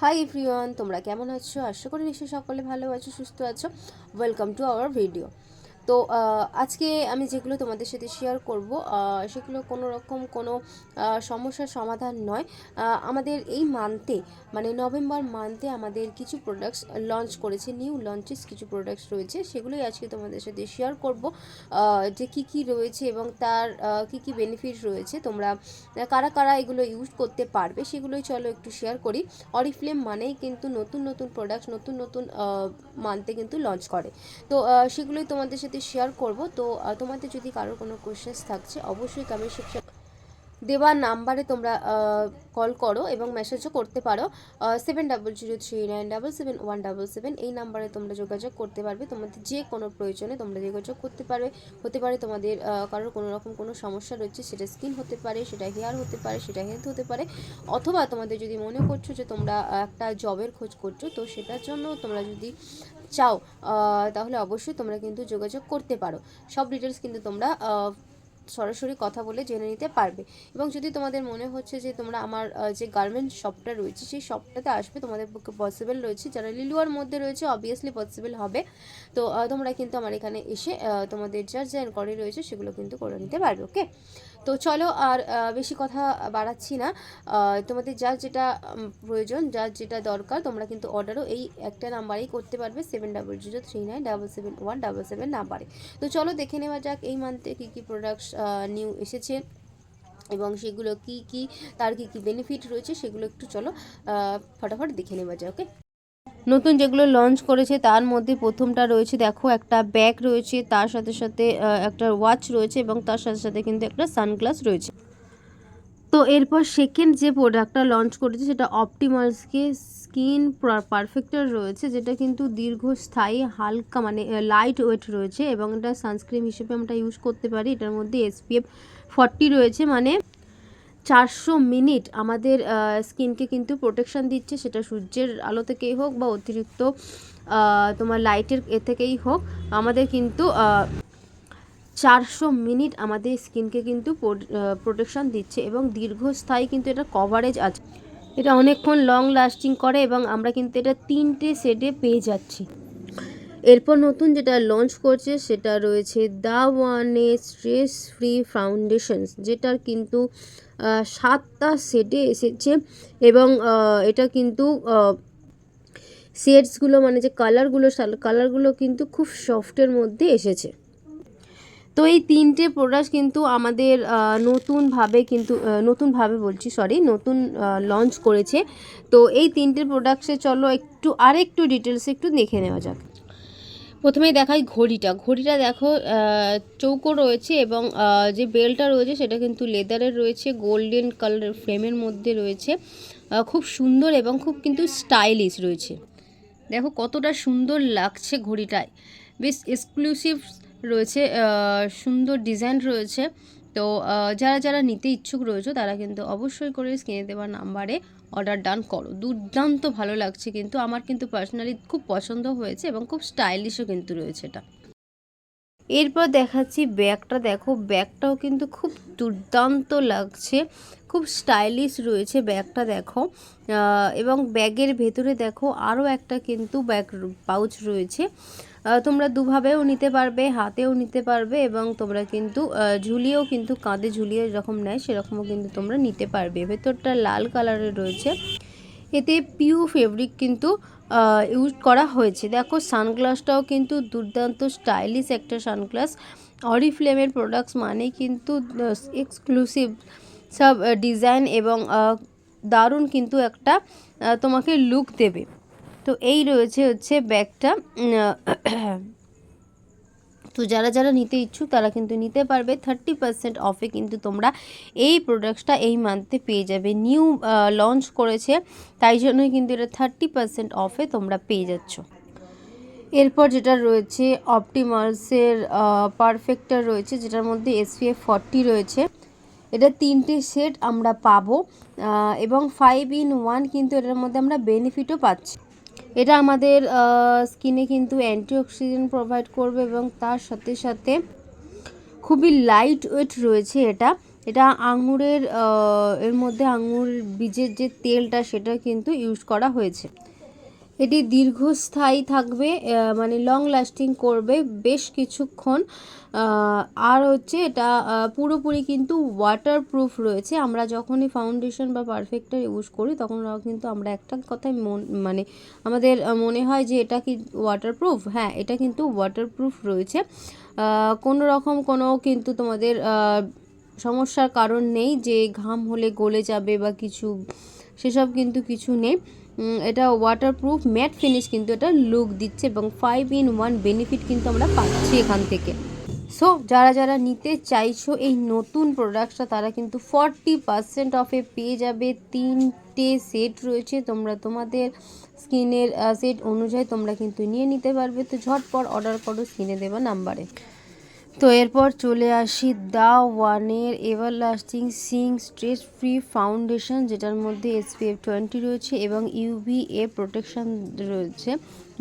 Hi everyone, তোমরা কেমন আছো? আশা করি নিশ্চয়ই সকলে ভালো আছো, সুস্থ আছো। Welcome to our video. তো আজকে আমি যেগুলো তোমাদের সাথে শেয়ার করব সেগুলো কোনো রকম কোনো সমস্যার সমাধান নয়। আমাদের এই মান্থে মানে নভেম্বর মান্থে আমাদের কিছু প্রোডাক্টস লঞ্চ করেছে, নিউ লঞ্চেস কিছু প্রোডাক্টস রয়েছে, সেগুলোই আজকে তোমাদের সাথে শেয়ার করব যে কি কি রয়েছে এবং তার কি কি বেনিফিট রয়েছে, তোমরা কারা কারা এগুলো ইউজ করতে পারবে সেগুলোই চলো একটু শেয়ার করি। অরিফ্লেম মানেই কিন্তু নতুন নতুন প্রোডাক্টস নতুন নতুন মান্থে কিন্তু লঞ্চ করে। তো সেগুলোই তোমাদের সাথে শেয়ার করব। তো তোমাদের যদি কারোর কোনো কোয়েশ্চেন্স থাকছে অবশ্যই কমেন্ট সেকশন দেওয়া নাম্বারে তোমরা কল করো এবং মেসেজও করতে পারো। 7003977177 এই নাম্বারে তোমরা যোগাযোগ করতে পারবে। তোমাদের যে কোনো প্রয়োজনে তোমরা যোগাযোগ করতে পারবে। হতে পারে তোমাদের কারোর কোনো রকম কোনো সমস্যা রয়েছে, সেটা স্কিন হতে পারে, সেটা হেয়ার হতে পারে, সেটা হেলথ হতে পারে, অথবা তোমাদের যদি মনে করছো যে তোমরা একটা জবের খোঁজ করছো, তো সেটার জন্য তোমরা যদি চাও তাহলে অবশ্যই তোমরা কিন্তু যোগাযোগ করতে পারো। সব ডিটেলস কিন্তু তোমরা সরাসরি কথা বলে জেনে নিতে পারবে। এবং যদি তোমাদের মনে হচ্ছে যে তোমরা আমার যে গার্মেন্ট শপটা রয়েছে সেই শপটাতে আসবে, তোমাদের পক্ষে পসিবল রয়েছে, যারা লিলুয়ার মধ্যে রয়েছে অবভিয়াসলি পসিবল হবে। তো তোমরা কিন্তু আমার এখানে এসে তোমাদের যার যা এনকোয়ারি রয়েছে সেগুলো কিন্তু করে নিতে পারবে। ওকে, তো চলো আর বেশি কথা বাড়াচ্ছি না। তোমাদের যার যেটা প্রয়োজন, যার যেটা দরকার, তোমরা কিন্তু অর্ডারও এই একটা নাম্বারেই করতে পারবে, 7003977177 নাম্বারে। তো চলো দেখে নেওয়া যাক এই মান্থে কী কী প্রোডাক্টস নিউ এসেছে এবং সেগুলো কি কি, তার কি কি বেনিফিট রয়েছে সেগুলো একটু চলো ফটাফট দেখে নেওয়া যায়। ওকে, নতুন যেগুলো লঞ্চ করেছে তার মধ্যে প্রথমটা রয়েছে, দেখো একটা ব্যাগ রয়েছে, তার সাথে সাথে একটা ওয়াচ রয়েছে এবং তার সাথে সাথে কিন্তু একটা সানগ্লাস রয়েছে। তো এরপর সেকেন্ড যে প্রোডাক্টটা লঞ্চ করেছে সেটা অপটিমালসকে স্কিন পারফেক্টর রয়েছে, যেটা কিন্তু দীর্ঘস্থায়ী হালকা মানে লাইট ওয়েট রয়েছে এবং এটা সানস্ক্রিন হিসেবে আমরা ইউজ করতে পারি। এটার মধ্যে SPF 40 রয়েছে, মানে 400 মিনিট আমাদের স্কিনকে কিন্তু প্রোটেকশান দিচ্ছে, সেটা সূর্যের আলো থেকেই হোক বা অতিরিক্ত তোমার লাইটের থেকেই হোক, আমাদের কিন্তু 400 মিনিট আমাদের স্কিনকে কিন্তু প্রোটেকশান দিচ্ছে এবং দীর্ঘস্থায়ী কিন্তু এটা কভারেজ আছে, এটা অনেকক্ষণ লং লাস্টিং করে এবং আমরা কিন্তু এটা 3টে শেডে পেয়ে যাচ্ছি। এরপর নতুন যেটা লঞ্চ করছে সেটা রয়েছে দ্য ওয়ানে স্ট্রেস ফ্রি ফাউন্ডেশনস, যেটার কিন্তু 7টা শেডে এসেছে এবং এটা কিন্তু শেডসগুলো মানে যে কালারগুলো কিন্তু খুব সফটের মধ্যে এসেছে। তো এই 3টে প্রোডাক্ট কিন্তু আমাদের নতুনভাবে নতুন লঞ্চ করেছে। তো এই 3টে প্রোডাক্টসে চলো আরেকটু ডিটেলসে একটু দেখে নেওয়া যাক। প্রথমেই দেখাই ঘড়িটা দেখো চৌকো রয়েছে এবং যে বেলটা রয়েছে সেটা কিন্তু লেদারের রয়েছে, গোল্ডেন কালার ফ্রেমের মধ্যে রয়েছে, খুব সুন্দর এবং খুব কিন্তু স্টাইলিশ রয়েছে। দেখো কতটা সুন্দর লাগছে ঘড়িটায়, বেশ এক্সক্লুসিভ রয়েছে, সুন্দর ডিজাইন রয়েছে। তো যারা যারা নিতে ইচ্ছুক রয়েছে তারা কিন্তু অবশ্যই করে স্ক্রিনে দেওয়া নাম্বারে অর্ডার ডান করো। দুর্দান্ত ভালো লাগছে, কিন্তু আমার কিন্তু পার্সোনালি খুব পছন্দ হয়েছে এবং খুব স্টাইলিশও কিন্তু রয়েছে এটা। এরপর দেখাচ্ছি ব্যাগটা, দেখো ব্যাগটাও কিন্তু খুব দুর্দান্ত লাগছে, খুব স্টাইলিশ রয়েছে ব্যাগটা দেখো। এবং ব্যাগের ভেতরে দেখো আরও একটা কিন্তু ব্যাগ পাউচ রয়েছে, তোমরা দুভাবেও নিতে পারবে, হাতেও নিতে পারবে এবং তোমরা কিন্তু ঝুলিয়েও কিন্তু কাঁধে ঝুলিয়ে যেরকম নেয় সেরকমও কিন্তু তোমরা নিতে পারবে। ভেতরটা লাল কালারের রয়েছে, এতে পিউ ফেব্রিক কিন্তু ইউজ করা হয়েছে। দেখো সানগ্লাসটাও কিন্তু দুর্দান্ত স্টাইলিশ একটা সানগ্লাস। অরিফ্লেমের প্রোডাক্টস মানে কিন্তু এক্সক্লুসিভ সব ডিজাইন এবং দারুণ কিন্তু একটা তোমাকে লুক দেবে। তো এই হচ্ছে ব্যাগটা। তো যারা যারা নিতে ইচ্ছুক তারা কিন্তু নিতে পারবে। 30% অফে কিন্তু তোমরা এই প্রোডাক্টসটা এই মান্থে পেয়ে যাবে। নিউ লঞ্চ করেছে তাই জন্যই কিন্তু এটা 30% অফে তোমরা পেয়ে যাচ্ছ। এরপর যেটা রয়েছে অপটিমালসের পারফেক্টর রয়েছে, যেটার মধ্যে SPF 40 রয়েছে। এটা 3টে সেট আমরা পাবো এবং 5 in 1 কিন্তু এটার মধ্যে আমরা বেনিফিটও পাচ্ছি। এটা আমাদের স্কিনে কিন্তু অ্যান্টিঅক্সিডেন্ট প্রোভাইড করবে এবং তার সাথে সাথে খুবই লাইট ওয়েট রয়েছে এটা এটা আঙুরের এর মধ্যে আঙুর বীজের যে তেলটা সেটা কিন্তু ইউজ করা হয়েছে। এটি দীর্ঘস্থায়ী থাকবে, মানে লং লাস্টিং করবে বেশ কিছুক্ষণ। আর হচ্ছে এটা পুরোপুরি কিন্তু ওয়াটারপ্রুফ রয়েছে। আমরা যখনই ফাউন্ডেশন বা পারফেক্টর ইউজ করি তখন কিন্তু আমরা একটা কথাই মানে আমাদের মনে হয় যে এটা কি ওয়াটারপ্রুফ। হ্যাঁ, এটা কিন্তু ওয়াটারপ্রুফ রয়েছে। কোনো রকম কোনো কিন্তু তোমাদের সমস্যার কারণ নেই যে ঘাম হলে গলে যাবে বা কিছু, সেসব কিন্তু কিছু নেই। এটা ওয়াটারপ্রুফ ম্যাট ফিনিশ কিন্তু এটা লুক দিচ্ছে এবং 5-in-1 বেনিফিট কিন্তু আমরা পাচ্ছি এখান থেকে। সো যারা যারা নিতে চাইছো এই নতুন প্রোডাক্টটা তারা কিন্তু 40% অফে পেয়ে যাবে। 3টে সেট রয়েছে, তোমরা তোমাদের স্কিনের সেট অনুযায়ী তোমরা কিন্তু নিয়ে নিতে পারবে। তো ঝটপট অর্ডার করো স্ক্রিনে দেওয়া নাম্বারে। তো এরপর চলে আসি দ্য ওয়ানের everlasting Singh stress free foundation, যেটার মধ্যে SPF 20 রয়েছে এবং UVA প্রোটেকশান রয়েছে।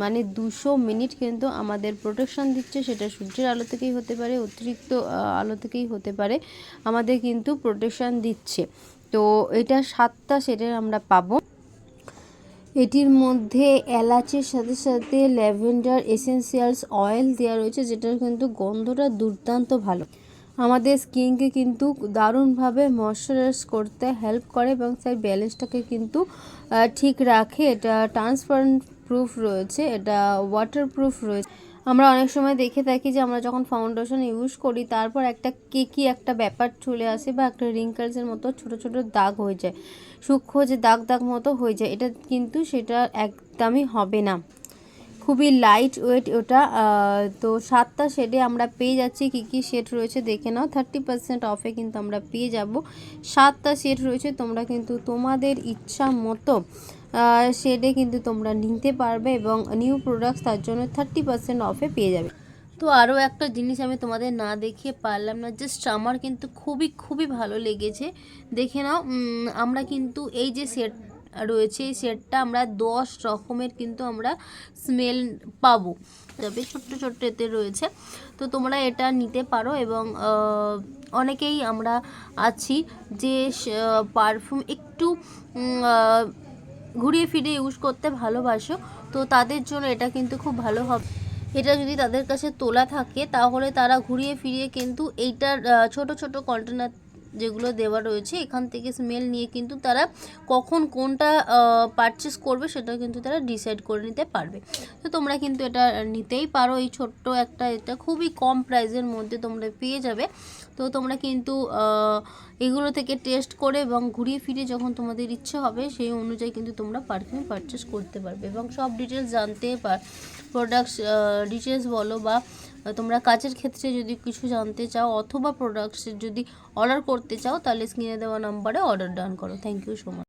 মানে 200 মিনিট কিন্তু আমাদের প্রোটেকশান দিচ্ছে। সেটা সূর্যের আলো থেকেই হতে পারে, অতিরিক্ত আলো থেকেই হতে পারে, আমাদের কিন্তু প্রোটেকশান দিচ্ছে। তো এটা 7টা শেডের আমরা পাবো। এটির মধ্যে এলাচের সাথে সাথে ল্যাভেন্ডার এসেন্সিয়ালস অয়েল দেওয়া রয়েছে, যেটার কিন্তু গন্ধটা দুর্দান্ত ভালো। আমাদের স্কিনকে কিন্তু দারুণভাবে ময়শ্চারাইজ করতে হেল্প করে এবং তার ব্যালেন্সটাকে কিন্তু ঠিক রাখে। এটা ট্রান্সপারেন্ট প্রুফ রয়েছে, এটা ওয়াটারপ্রুফ রয়েছে। আমরা অনেক সময় দেখে থাকি যে আমরা যখন ফাউন্ডেশন ইউজ করি তারপর একটা কেকি একটা ব্যাপার চলে আসে বা একটা রিঙ্কেলসের মতো ছোট ছোট দাগ হয়ে যায়, সূক্ষ্ম যে দাগ দাগ মতো হয়ে যায়। এটা কিন্তু সেটা একদমই হবে না, খুবই লাইট ওয়েট ওটা। তো 7টা শেডে আমরা পেয়ে যাচ্ছি। কী কী শেড রয়েছে দেখে নাও। 30% অফে কিন্তু আমরা পেয়ে যাব। 7টা শেড রয়েছে, তোমরা কিন্তু তোমাদের ইচ্ছা মতো শেডে কিন্তু তোমরা নিতে পারবে এবং নিউ প্রোডাক্টস তার জন্য 30% অফে পেয়ে যাবে। তো আরও একটা জিনিস আমি তোমাদের না দেখিয়ে পারলাম না, জাস্ট আমার কিন্তু খুবই খুবই ভালো লেগেছে, দেখে নাও। আমরা কিন্তু এই যে সেট রয়েছে এই সেটটা আমরা 10 রকমের কিন্তু আমরা স্মেল পাবো, তবে ছোট্ট ছোট্ট এতে রয়েছে। তো তোমরা এটা নিতে পারো এবং অনেকেই আমরা আছি যে পারফিউম একটু ঘুরিয়ে ফিরিয়ে ইউজ করতে ভালোবাসো, তো তাদের জন্য এটা কিন্তু খুব ভালো হবে। এটা যদি তাদের কাছে তোলা থাকে তাহলে তারা ঘুরিয়ে ফিরিয়ে কিন্তু এইটার ছোট ছোট কন্টেনার যেগুলো দেওয়া রয়েছে এখান থেকে স্মেল নিয়ে কিন্তু তারা কখন কোনটা পারচেস করবে সেটা কিন্তু তারা ডিসাইড করে নিতে পারবে। তো তোমরা কিন্তু এটা নিতেই পারো, এই ছোট্ট একটা, এটা খুবই কম প্রাইসের মধ্যে তোমরা পেয়ে যাবে। তো তোমরা কিন্তু এগুলো থেকে টেস্ট করে এবং ঘুরিয়ে ফিরে যখন তোমাদের ইচ্ছে হবে সেই অনুযায়ী কিন্তু তোমরা পারফিউম পারচেস করতে পারবে এবং সব ডিটেলস জানতে প্রোডাক্টস ডিটেলস বলো বা তোমরা কাজের ক্ষেত্রে যদি কিছু জানতে চাও অথবা প্রোডাক্টসের যদি অর্ডার করতে চাও তাহলে স্ক্রিনে দেওয়া নাম্বারে অর্ডার ডান করো। Thank you so much.